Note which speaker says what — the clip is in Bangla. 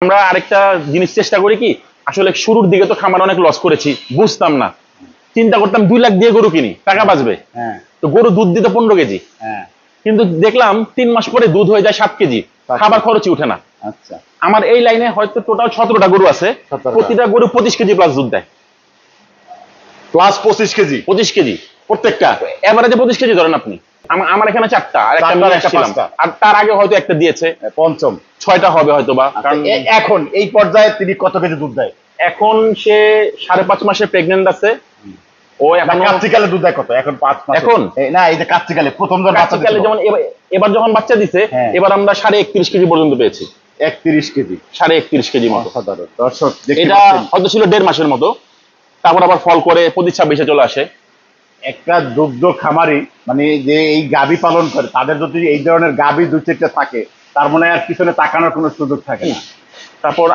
Speaker 1: আমরা আরেকটা জিনিস চেষ্টা করি কি, আসলে শুরুর দিকে তো খামার অনেক লস করেছি, বুঝতাম না, চিন্তা করতাম 2 লাখ দিয়ে গরু কিনি, টাকা বাঁচবে।
Speaker 2: হ্যাঁ
Speaker 1: তো গরু দুধ দিত 15 কেজি,
Speaker 2: হ্যাঁ।
Speaker 1: কিন্তু দেখলাম 3 মাস পরে দুধ হয়ে যায় 7 কেজি, খাবার খরচই উঠে না।
Speaker 2: আচ্ছা।
Speaker 1: আমার এই লাইনে হয়তো টোটাল 17টা গরু আছে,
Speaker 2: 17টা।
Speaker 1: প্রতিটা গরু 25 কেজি প্লাস দুধ দেয়।
Speaker 2: প্লাস 25 কেজি
Speaker 1: 25 কেজি প্রত্যেকটা, এভারেজে 25 কেজি ধরেন আপনি। আমার এখানে 4টা, আর একটা নিয়ে আসছিলাম, আর তার আগে হয়তো একটা দিয়েছে,
Speaker 2: পঞ্চম
Speaker 1: 6টা হবে হয়তো বা। কারণ
Speaker 2: এখন এই পর্যায়ে তিনি কত কেজি দুধ দেয়?
Speaker 1: এখন সে 5.5 মাসে প্রেগনেন্ট আছে। ও এখন
Speaker 2: কাচ্চিকালে দুধ দেয় কত এখন? 5 মাস
Speaker 1: এখন
Speaker 2: না, এই যে কাচ্চিকালে প্রথম যখন বাচ্চা
Speaker 1: কাচ্চিকালে
Speaker 2: দিছিল,
Speaker 1: যেমন এবার যখন বাচ্চা দিছে,
Speaker 2: হ্যাঁ।
Speaker 1: এবার আমরা 31.5 কেজি পর্যন্ত পেয়েছি।
Speaker 2: 31 কেজি
Speaker 1: 31.5 কেজি মতো।
Speaker 2: অসাধারণ দর্শক, দেখতে
Speaker 1: এটা
Speaker 2: পাচ্ছেন
Speaker 1: হয়তো ছিল 1.5 মাসের মতো, তারপর আবার ফল করে 25-26-এ চলে আসে।
Speaker 2: একটা দুগ্ধ খামারি মানে যে এই গাভী পালন করে, তাদের যদি এই ধরনের গাভী 2-4টা থাকে, তার মনে হয় আর পিছনে তাকানোর কোনো সুযোগ থাকে না।
Speaker 1: তারপর